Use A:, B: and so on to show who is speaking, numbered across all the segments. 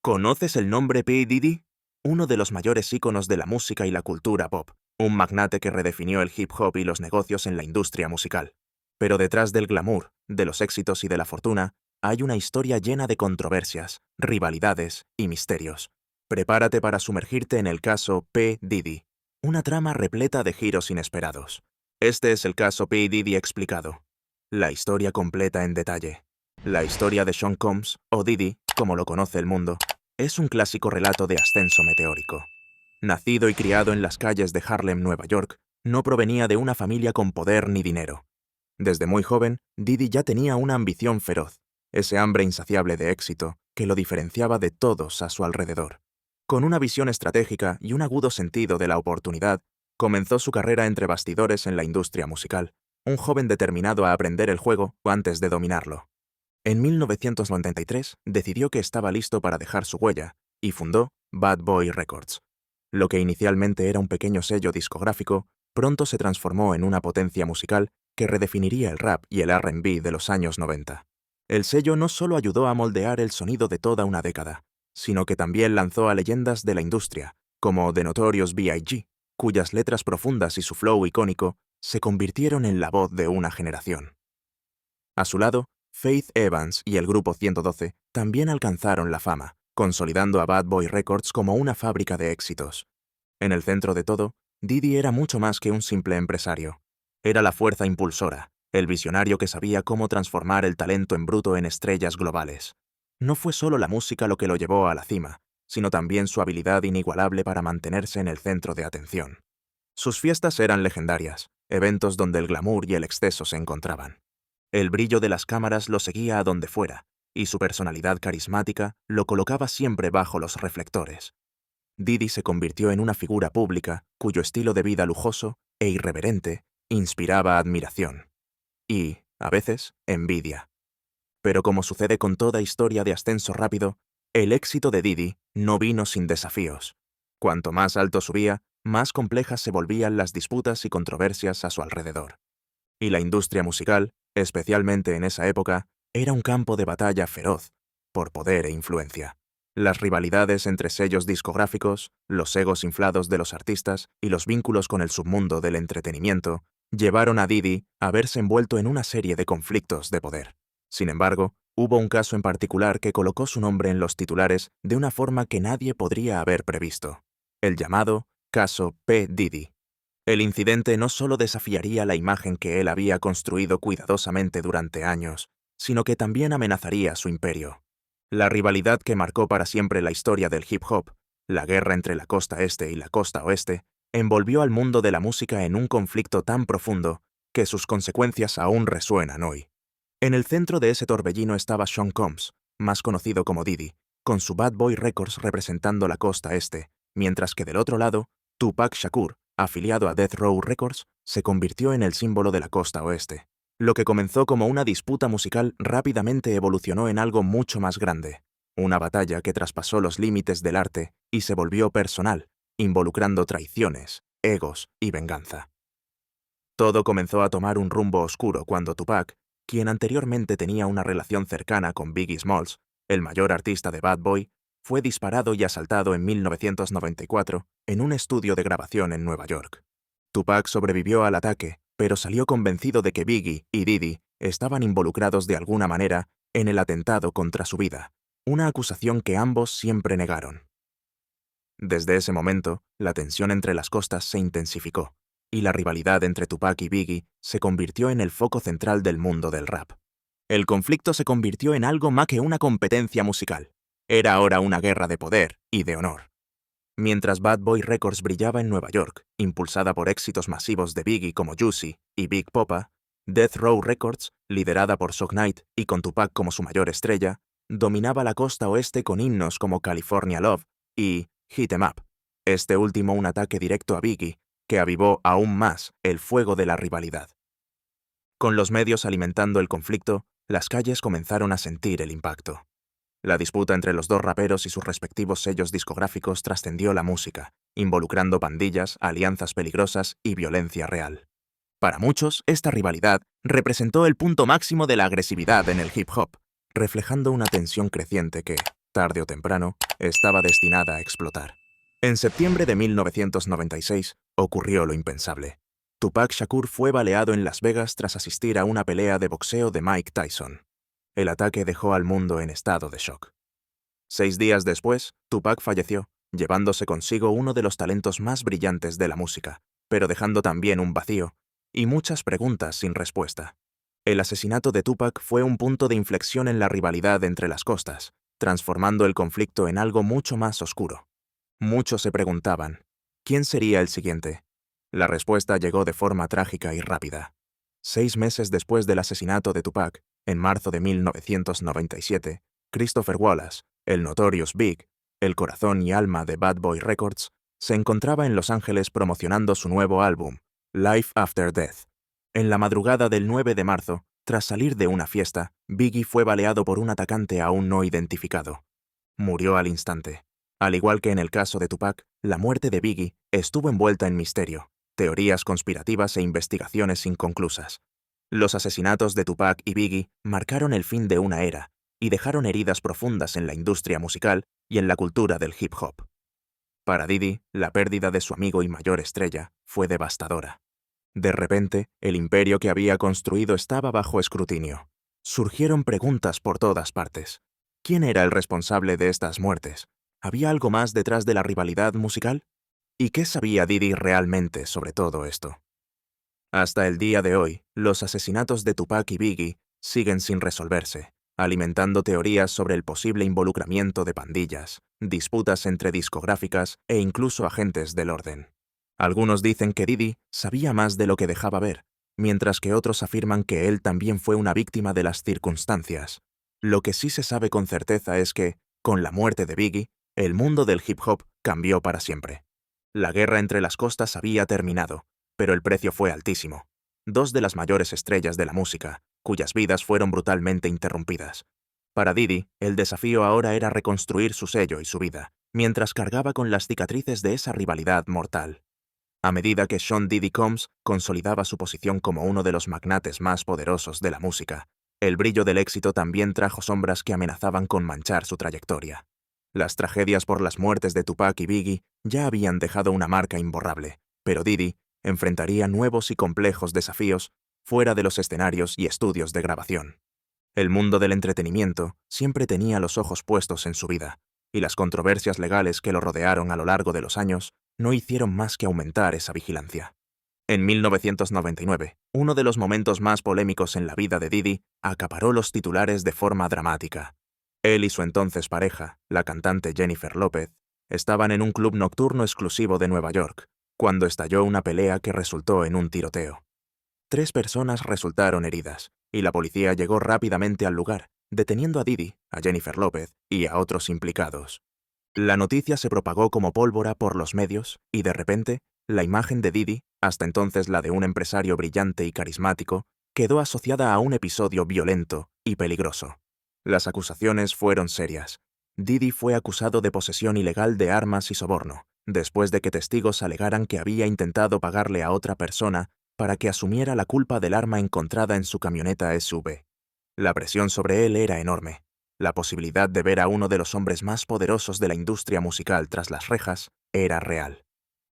A: ¿Conoces el nombre P. Diddy? Uno de los mayores íconos de la música y la cultura pop, un magnate que redefinió el hip hop y los negocios en la industria musical. Pero detrás del glamour, de los éxitos y de la fortuna, hay una historia llena de controversias, rivalidades y misterios. Prepárate para sumergirte en el caso P. Diddy, una trama repleta de giros inesperados. Este es el caso P. Diddy explicado. La historia completa en detalle. La historia de Sean Combs, o Diddy, como lo conoce el mundo, es un clásico relato de ascenso meteórico. Nacido y criado en las calles de Harlem, Nueva York, no provenía de una familia con poder ni dinero. Desde muy joven, Diddy ya tenía una ambición feroz, ese hambre insaciable de éxito que lo diferenciaba de todos a su alrededor. Con una visión estratégica y un agudo sentido de la oportunidad, comenzó su carrera entre bastidores en la industria musical, un joven determinado a aprender el juego antes de dominarlo. En 1993 decidió que estaba listo para dejar su huella y fundó Bad Boy Records. Lo que inicialmente era un pequeño sello discográfico, pronto se transformó en una potencia musical que redefiniría el rap y el R&B de los años 90. El sello no solo ayudó a moldear el sonido de toda una década, sino que también lanzó a leyendas de la industria, como The Notorious B.I.G., cuyas letras profundas y su flow icónico se convirtieron en la voz de una generación. A su lado, Faith Evans y el Grupo 112 también alcanzaron la fama, consolidando a Bad Boy Records como una fábrica de éxitos. En el centro de todo, Diddy era mucho más que un simple empresario. Era la fuerza impulsora, el visionario que sabía cómo transformar el talento en bruto en estrellas globales. No fue solo la música lo que lo llevó a la cima, sino también su habilidad inigualable para mantenerse en el centro de atención. Sus fiestas eran legendarias, eventos donde el glamour y el exceso se encontraban. El brillo de las cámaras lo seguía a donde fuera, y su personalidad carismática lo colocaba siempre bajo los reflectores. Diddy se convirtió en una figura pública cuyo estilo de vida lujoso e irreverente inspiraba admiración y, a veces, envidia. Pero como sucede con toda historia de ascenso rápido, el éxito de Diddy no vino sin desafíos. Cuanto más alto subía, más complejas se volvían las disputas y controversias a su alrededor. Y la industria musical, especialmente en esa época, era un campo de batalla feroz, por poder e influencia. Las rivalidades entre sellos discográficos, los egos inflados de los artistas y los vínculos con el submundo del entretenimiento llevaron a Diddy a verse envuelto en una serie de conflictos de poder. Sin embargo, hubo un caso en particular que colocó su nombre en los titulares de una forma que nadie podría haber previsto: el llamado caso P. Diddy. El incidente no solo desafiaría la imagen que él había construido cuidadosamente durante años, sino que también amenazaría su imperio. La rivalidad que marcó para siempre la historia del hip hop, la guerra entre la costa este y la costa oeste, envolvió al mundo de la música en un conflicto tan profundo que sus consecuencias aún resuenan hoy. En el centro de ese torbellino estaba Sean Combs, más conocido como Diddy, con su Bad Boy Records representando la costa este, mientras que del otro lado, Tupac Shakur, afiliado a Death Row Records, se convirtió en el símbolo de la costa oeste. Lo que comenzó como una disputa musical rápidamente evolucionó en algo mucho más grande, una batalla que traspasó los límites del arte y se volvió personal, involucrando traiciones, egos y venganza. Todo comenzó a tomar un rumbo oscuro cuando Tupac, quien anteriormente tenía una relación cercana con Biggie Smalls, el mayor artista de Bad Boy, fue disparado y asaltado en 1994 en un estudio de grabación en Nueva York. Tupac sobrevivió al ataque, pero salió convencido de que Biggie y Diddy estaban involucrados de alguna manera en el atentado contra su vida, una acusación que ambos siempre negaron. Desde ese momento, la tensión entre las costas se intensificó, y la rivalidad entre Tupac y Biggie se convirtió en el foco central del mundo del rap. El conflicto se convirtió en algo más que una competencia musical. Era ahora una guerra de poder y de honor. Mientras Bad Boy Records brillaba en Nueva York, impulsada por éxitos masivos de Biggie como Juicy y Big Poppa, Death Row Records, liderada por Suge Knight y con Tupac como su mayor estrella, dominaba la costa oeste con himnos como California Love y Hit 'Em Up, este último un ataque directo a Biggie, que avivó aún más el fuego de la rivalidad. Con los medios alimentando el conflicto, las calles comenzaron a sentir el impacto. La disputa entre los dos raperos y sus respectivos sellos discográficos trascendió la música, involucrando pandillas, alianzas peligrosas y violencia real. Para muchos, esta rivalidad representó el punto máximo de la agresividad en el hip hop, reflejando una tensión creciente que, tarde o temprano, estaba destinada a explotar. En septiembre de 1996 ocurrió lo impensable. Tupac Shakur fue baleado en Las Vegas tras asistir a una pelea de boxeo de Mike Tyson. El ataque dejó al mundo en estado de shock. 6 días después, Tupac falleció, llevándose consigo uno de los talentos más brillantes de la música, pero dejando también un vacío y muchas preguntas sin respuesta. El asesinato de Tupac fue un punto de inflexión en la rivalidad entre las costas, transformando el conflicto en algo mucho más oscuro. Muchos se preguntaban, ¿quién sería el siguiente? La respuesta llegó de forma trágica y rápida. 6 meses después del asesinato de Tupac, en marzo de 1997, Christopher Wallace, el Notorious Big, el corazón y alma de Bad Boy Records, se encontraba en Los Ángeles promocionando su nuevo álbum, Life After Death. En la madrugada del 9 de marzo, tras salir de una fiesta, Biggie fue baleado por un atacante aún no identificado. Murió al instante. Al igual que en el caso de Tupac, la muerte de Biggie estuvo envuelta en misterio, teorías conspirativas e investigaciones inconclusas. Los asesinatos de Tupac y Biggie marcaron el fin de una era y dejaron heridas profundas en la industria musical y en la cultura del hip hop. Para Diddy, la pérdida de su amigo y mayor estrella fue devastadora. De repente, el imperio que había construido estaba bajo escrutinio. Surgieron preguntas por todas partes. ¿Quién era el responsable de estas muertes? ¿Había algo más detrás de la rivalidad musical? ¿Y qué sabía Diddy realmente sobre todo esto? Hasta el día de hoy, los asesinatos de Tupac y Biggie siguen sin resolverse, alimentando teorías sobre el posible involucramiento de pandillas, disputas entre discográficas e incluso agentes del orden. Algunos dicen que Diddy sabía más de lo que dejaba ver, mientras que otros afirman que él también fue una víctima de las circunstancias. Lo que sí se sabe con certeza es que, con la muerte de Biggie, el mundo del hip hop cambió para siempre. La guerra entre las costas había terminado, pero el precio fue altísimo. 2 de las mayores estrellas de la música, cuyas vidas fueron brutalmente interrumpidas. Para Diddy, el desafío ahora era reconstruir su sello y su vida, mientras cargaba con las cicatrices de esa rivalidad mortal. A medida que Sean Diddy Combs consolidaba su posición como uno de los magnates más poderosos de la música, el brillo del éxito también trajo sombras que amenazaban con manchar su trayectoria. Las tragedias por las muertes de Tupac y Biggie ya habían dejado una marca imborrable, pero Diddy enfrentaría nuevos y complejos desafíos fuera de los escenarios y estudios de grabación. El mundo del entretenimiento siempre tenía los ojos puestos en su vida, y las controversias legales que lo rodearon a lo largo de los años no hicieron más que aumentar esa vigilancia. En 1999, uno de los momentos más polémicos en la vida de Diddy acaparó los titulares de forma dramática. Él y su entonces pareja, la cantante Jennifer Lopez, estaban en un club nocturno exclusivo de Nueva York, cuando estalló una pelea que resultó en un tiroteo. 3 personas resultaron heridas, y la policía llegó rápidamente al lugar, deteniendo a Diddy, a Jennifer Lopez y a otros implicados. La noticia se propagó como pólvora por los medios, y de repente, la imagen de Diddy, hasta entonces la de un empresario brillante y carismático, quedó asociada a un episodio violento y peligroso. Las acusaciones fueron serias. Diddy fue acusado de posesión ilegal de armas y soborno, después de que testigos alegaran que había intentado pagarle a otra persona para que asumiera la culpa del arma encontrada en su camioneta SUV. La presión sobre él era enorme. La posibilidad de ver a uno de los hombres más poderosos de la industria musical tras las rejas era real.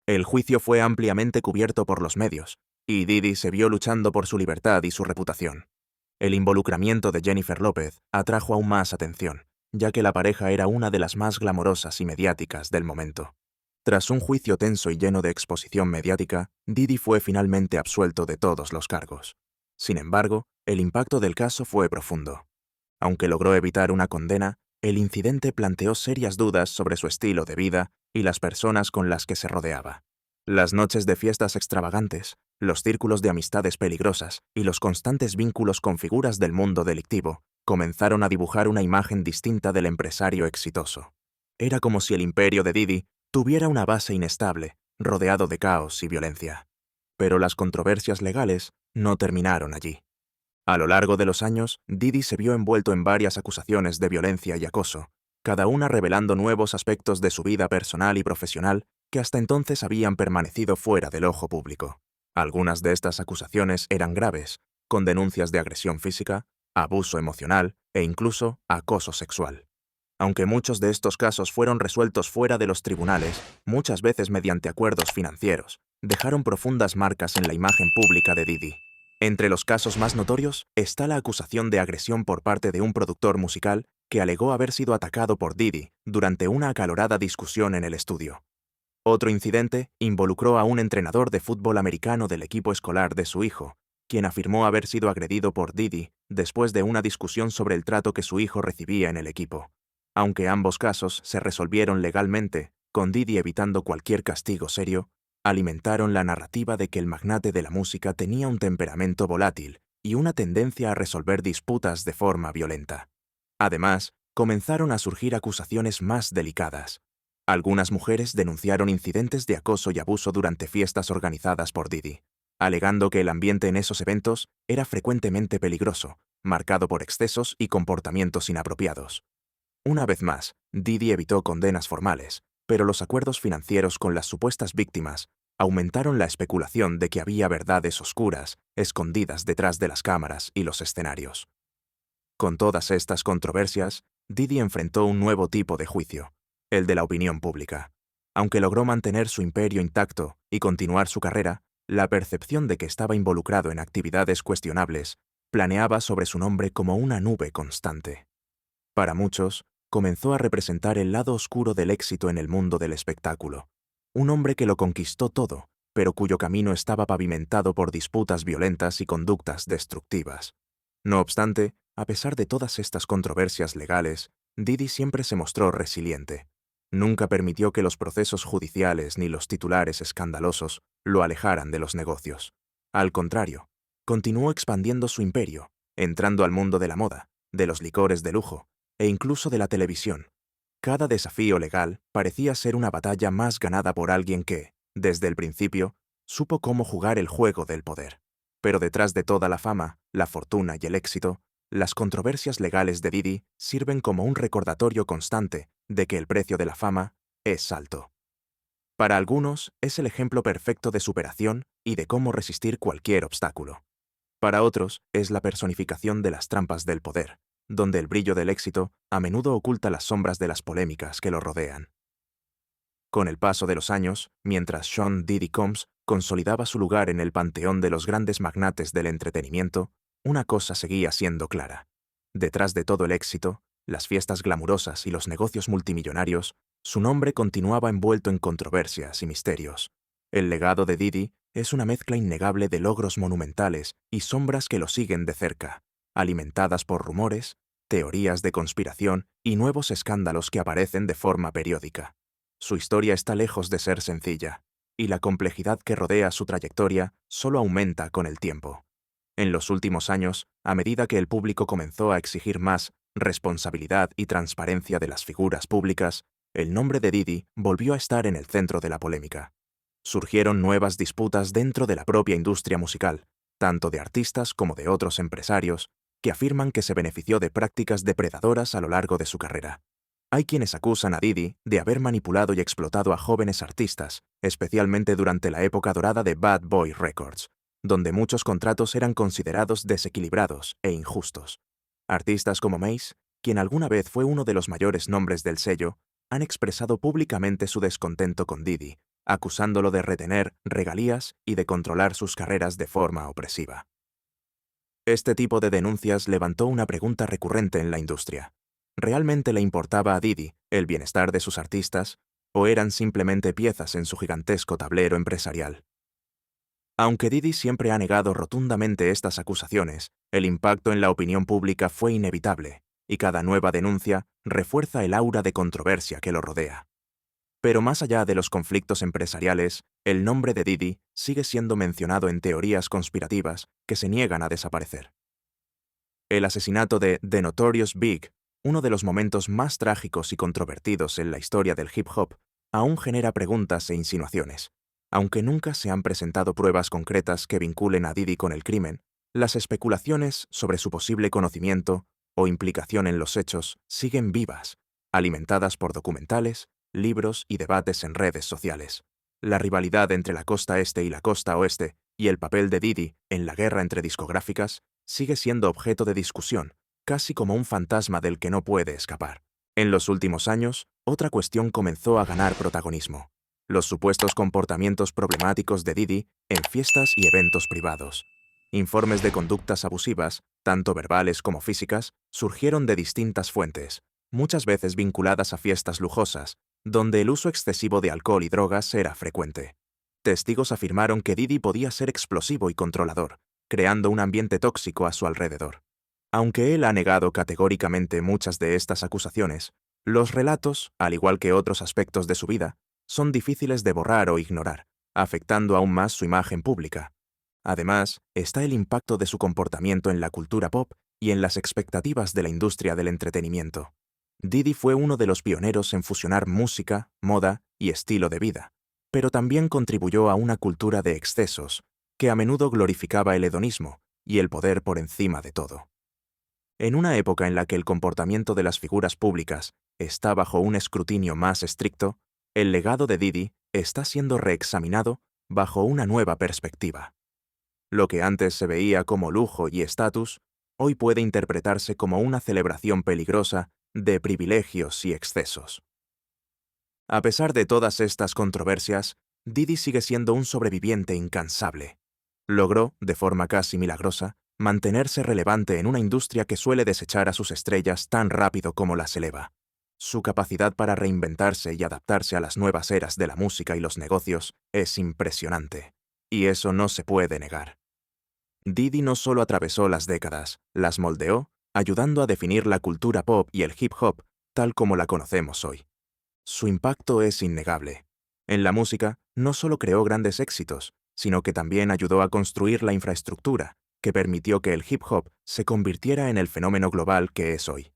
A: El juicio fue ampliamente cubierto por los medios, y Diddy se vio luchando por su libertad y su reputación. El involucramiento de Jennifer Lopez atrajo aún más atención, ya que la pareja era una de las más glamorosas y mediáticas del momento. Tras un juicio tenso y lleno de exposición mediática, Diddy fue finalmente absuelto de todos los cargos. Sin embargo, el impacto del caso fue profundo. Aunque logró evitar una condena, el incidente planteó serias dudas sobre su estilo de vida y las personas con las que se rodeaba. Las noches de fiestas extravagantes, los círculos de amistades peligrosas y los constantes vínculos con figuras del mundo delictivo comenzaron a dibujar una imagen distinta del empresario exitoso. Era como si el imperio de Diddy tuviera una base inestable, rodeado de caos y violencia. Pero las controversias legales no terminaron allí. A lo largo de los años, Diddy se vio envuelto en varias acusaciones de violencia y acoso, cada una revelando nuevos aspectos de su vida personal y profesional que hasta entonces habían permanecido fuera del ojo público. Algunas de estas acusaciones eran graves, con denuncias de agresión física, abuso emocional e incluso acoso sexual. Aunque muchos de estos casos fueron resueltos fuera de los tribunales, muchas veces mediante acuerdos financieros, dejaron profundas marcas en la imagen pública de Diddy. Entre los casos más notorios está la acusación de agresión por parte de un productor musical que alegó haber sido atacado por Diddy durante una acalorada discusión en el estudio. Otro incidente involucró a un entrenador de fútbol americano del equipo escolar de su hijo, quien afirmó haber sido agredido por Diddy después de una discusión sobre el trato que su hijo recibía en el equipo. Aunque ambos casos se resolvieron legalmente, con Diddy evitando cualquier castigo serio, alimentaron la narrativa de que el magnate de la música tenía un temperamento volátil y una tendencia a resolver disputas de forma violenta. Además, comenzaron a surgir acusaciones más delicadas. Algunas mujeres denunciaron incidentes de acoso y abuso durante fiestas organizadas por Diddy, alegando que el ambiente en esos eventos era frecuentemente peligroso, marcado por excesos y comportamientos inapropiados. Una vez más, Diddy evitó condenas formales, pero los acuerdos financieros con las supuestas víctimas aumentaron la especulación de que había verdades oscuras escondidas detrás de las cámaras y los escenarios. Con todas estas controversias, Diddy enfrentó un nuevo tipo de juicio, el de la opinión pública. Aunque logró mantener su imperio intacto y continuar su carrera, la percepción de que estaba involucrado en actividades cuestionables planeaba sobre su nombre como una nube constante. Para muchos, comenzó a representar el lado oscuro del éxito en el mundo del espectáculo. Un hombre que lo conquistó todo, pero cuyo camino estaba pavimentado por disputas violentas y conductas destructivas. No obstante, a pesar de todas estas controversias legales, Diddy siempre se mostró resiliente. Nunca permitió que los procesos judiciales ni los titulares escandalosos lo alejaran de los negocios. Al contrario, continuó expandiendo su imperio, entrando al mundo de la moda, de los licores de lujo e incluso de la televisión. Cada desafío legal parecía ser una batalla más ganada por alguien que, desde el principio, supo cómo jugar el juego del poder. Pero detrás de toda la fama, la fortuna y el éxito, las controversias legales de Diddy sirven como un recordatorio constante de que el precio de la fama es alto. Para algunos, es el ejemplo perfecto de superación y de cómo resistir cualquier obstáculo. Para otros, es la personificación de las trampas del poder, donde el brillo del éxito a menudo oculta las sombras de las polémicas que lo rodean. Con el paso de los años, mientras Sean Diddy Combs consolidaba su lugar en el panteón de los grandes magnates del entretenimiento, una cosa seguía siendo clara. Detrás de todo el éxito, las fiestas glamurosas y los negocios multimillonarios, su nombre continuaba envuelto en controversias y misterios. El legado de Diddy es una mezcla innegable de logros monumentales y sombras que lo siguen de cerca, alimentadas por rumores, teorías de conspiración y nuevos escándalos que aparecen de forma periódica. Su historia está lejos de ser sencilla, y la complejidad que rodea su trayectoria solo aumenta con el tiempo. En los últimos años, a medida que el público comenzó a exigir más responsabilidad y transparencia de las figuras públicas, el nombre de Diddy volvió a estar en el centro de la polémica. Surgieron nuevas disputas dentro de la propia industria musical, tanto de artistas como de otros empresarios, que afirman que se benefició de prácticas depredadoras a lo largo de su carrera. Hay quienes acusan a Diddy de haber manipulado y explotado a jóvenes artistas, especialmente durante la época dorada de Bad Boy Records, donde muchos contratos eran considerados desequilibrados e injustos. Artistas como Mace, quien alguna vez fue uno de los mayores nombres del sello, han expresado públicamente su descontento con Diddy, acusándolo de retener regalías y de controlar sus carreras de forma opresiva. Este tipo de denuncias levantó una pregunta recurrente en la industria. ¿Realmente le importaba a Diddy el bienestar de sus artistas, o eran simplemente piezas en su gigantesco tablero empresarial? Aunque Diddy siempre ha negado rotundamente estas acusaciones, el impacto en la opinión pública fue inevitable, y cada nueva denuncia refuerza el aura de controversia que lo rodea. Pero más allá de los conflictos empresariales, el nombre de Diddy sigue siendo mencionado en teorías conspirativas que se niegan a desaparecer. El asesinato de The Notorious Big, uno de los momentos más trágicos y controvertidos en la historia del hip hop, aún genera preguntas e insinuaciones. Aunque nunca se han presentado pruebas concretas que vinculen a Diddy con el crimen, las especulaciones sobre su posible conocimiento o implicación en los hechos siguen vivas, alimentadas por documentales, libros y debates en redes sociales. La rivalidad entre la costa este y la costa oeste y el papel de Diddy en la guerra entre discográficas sigue siendo objeto de discusión, casi como un fantasma del que no puede escapar. En los últimos años, otra cuestión comenzó a ganar protagonismo: los supuestos comportamientos problemáticos de Diddy en fiestas y eventos privados. Informes de conductas abusivas, tanto verbales como físicas, surgieron de distintas fuentes, muchas veces vinculadas a fiestas lujosas, donde el uso excesivo de alcohol y drogas era frecuente. Testigos afirmaron que Diddy podía ser explosivo y controlador, creando un ambiente tóxico a su alrededor. Aunque él ha negado categóricamente muchas de estas acusaciones, los relatos, al igual que otros aspectos de su vida, son difíciles de borrar o ignorar, afectando aún más su imagen pública. Además, está el impacto de su comportamiento en la cultura pop y en las expectativas de la industria del entretenimiento. Diddy fue uno de los pioneros en fusionar música, moda y estilo de vida, pero también contribuyó a una cultura de excesos, que a menudo glorificaba el hedonismo y el poder por encima de todo. En una época en la que el comportamiento de las figuras públicas está bajo un escrutinio más estricto, el legado de Diddy está siendo reexaminado bajo una nueva perspectiva. Lo que antes se veía como lujo y estatus, hoy puede interpretarse como una celebración peligrosa de privilegios y excesos. A pesar de todas estas controversias, Diddy sigue siendo un sobreviviente incansable. Logró, de forma casi milagrosa, mantenerse relevante en una industria que suele desechar a sus estrellas tan rápido como las eleva. Su capacidad para reinventarse y adaptarse a las nuevas eras de la música y los negocios es impresionante, y eso no se puede negar. Diddy no solo atravesó las décadas, las moldeó, ayudando a definir la cultura pop y el hip hop tal como la conocemos hoy. Su impacto es innegable. En la música, no solo creó grandes éxitos, sino que también ayudó a construir la infraestructura que permitió que el hip hop se convirtiera en el fenómeno global que es hoy.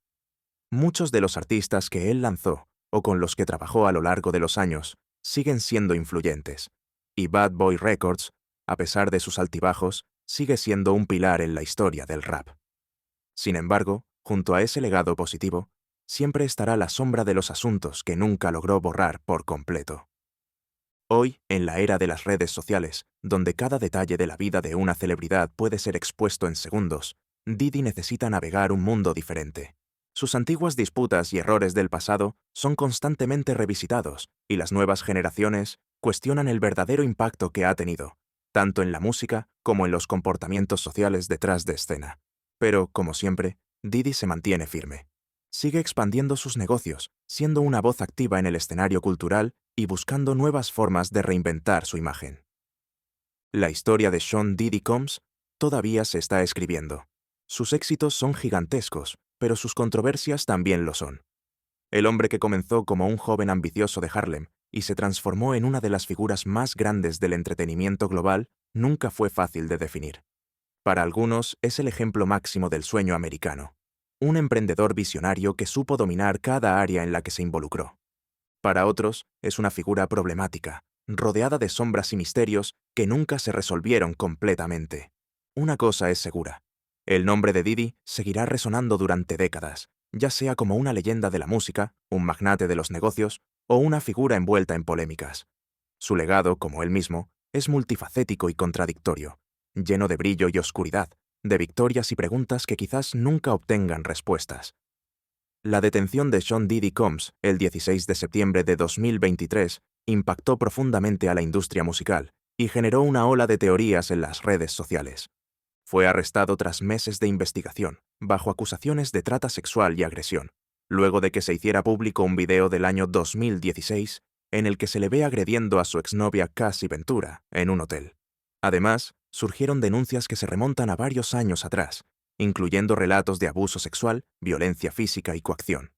A: Muchos de los artistas que él lanzó, o con los que trabajó a lo largo de los años, siguen siendo influyentes, y Bad Boy Records, a pesar de sus altibajos, sigue siendo un pilar en la historia del rap. Sin embargo, junto a ese legado positivo, siempre estará la sombra de los asuntos que nunca logró borrar por completo. Hoy, en la era de las redes sociales, donde cada detalle de la vida de una celebridad puede ser expuesto en segundos, Diddy necesita navegar un mundo diferente. Sus antiguas disputas y errores del pasado son constantemente revisitados, y las nuevas generaciones cuestionan el verdadero impacto que ha tenido, tanto en la música como en los comportamientos sociales detrás de escena. Pero, como siempre, Diddy se mantiene firme. Sigue expandiendo sus negocios, siendo una voz activa en el escenario cultural y buscando nuevas formas de reinventar su imagen. La historia de Sean Diddy Combs todavía se está escribiendo. Sus éxitos son gigantescos, pero sus controversias también lo son. El hombre que comenzó como un joven ambicioso de Harlem y se transformó en una de las figuras más grandes del entretenimiento global nunca fue fácil de definir. Para algunos es el ejemplo máximo del sueño americano. Un emprendedor visionario que supo dominar cada área en la que se involucró. Para otros, es una figura problemática, rodeada de sombras y misterios que nunca se resolvieron completamente. Una cosa es segura: el nombre de Diddy seguirá resonando durante décadas, ya sea como una leyenda de la música, un magnate de los negocios o una figura envuelta en polémicas. Su legado, como él mismo, es multifacético y contradictorio, lleno de brillo y oscuridad, de victorias y preguntas que quizás nunca obtengan respuestas. La detención de Sean Diddy Combs el 16 de septiembre de 2023 impactó profundamente a la industria musical y generó una ola de teorías en las redes sociales. Fue arrestado tras meses de investigación, bajo acusaciones de trata sexual y agresión, luego de que se hiciera público un video del año 2016 en el que se le ve agrediendo a su exnovia Cassie Ventura en un hotel. Además, surgieron denuncias que se remontan a varios años atrás, incluyendo relatos de abuso sexual, violencia física y coacción.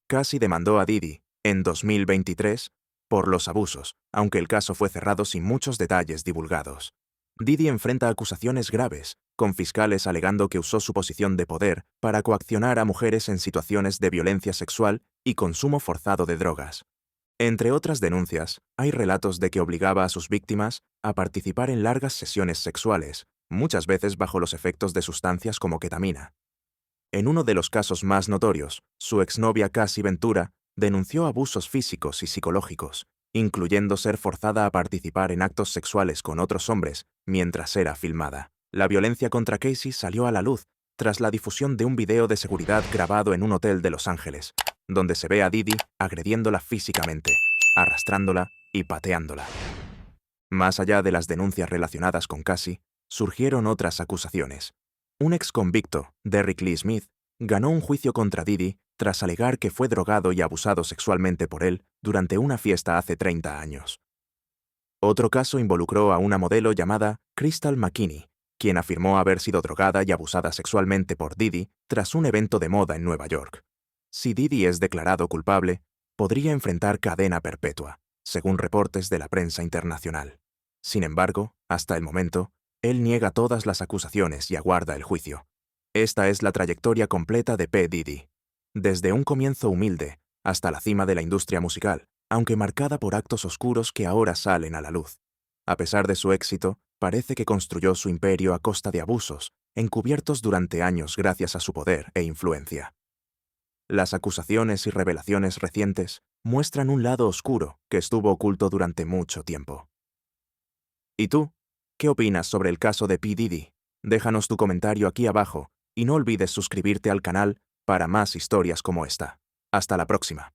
A: Cassie demandó a Diddy, en 2023, por los abusos, aunque el caso fue cerrado sin muchos detalles divulgados. Diddy enfrenta acusaciones graves, con fiscales alegando que usó su posición de poder para coaccionar a mujeres en situaciones de violencia sexual y consumo forzado de drogas. Entre otras denuncias, hay relatos de que obligaba a sus víctimas a participar en largas sesiones sexuales, muchas veces bajo los efectos de sustancias como ketamina. En uno de los casos más notorios, su exnovia Cassie Ventura denunció abusos físicos y psicológicos, incluyendo ser forzada a participar en actos sexuales con otros hombres mientras era filmada. La violencia contra Cassie salió a la luz tras la difusión de un video de seguridad grabado en un hotel de Los Ángeles, donde se ve a Diddy agrediéndola físicamente, arrastrándola y pateándola. Más allá de las denuncias relacionadas con Cassie, surgieron otras acusaciones. Un exconvicto, Derrick Lee Smith, ganó un juicio contra Diddy tras alegar que fue drogado y abusado sexualmente por él durante una fiesta hace 30 años. Otro caso involucró a una modelo llamada Crystal McKinney, quien afirmó haber sido drogada y abusada sexualmente por Diddy tras un evento de moda en Nueva York. Si Diddy es declarado culpable, podría enfrentar cadena perpetua, según reportes de la prensa internacional. Sin embargo, hasta el momento, él niega todas las acusaciones y aguarda el juicio. Esta es la trayectoria completa de P. Diddy. Desde un comienzo humilde hasta la cima de la industria musical, aunque marcada por actos oscuros que ahora salen a la luz. A pesar de su éxito, parece que construyó su imperio a costa de abusos, encubiertos durante años gracias a su poder e influencia. Las acusaciones y revelaciones recientes muestran un lado oscuro que estuvo oculto durante mucho tiempo. ¿Y tú? ¿Qué opinas sobre el caso de P. Diddy? Déjanos tu comentario aquí abajo y no olvides suscribirte al canal para más historias como esta. Hasta la próxima.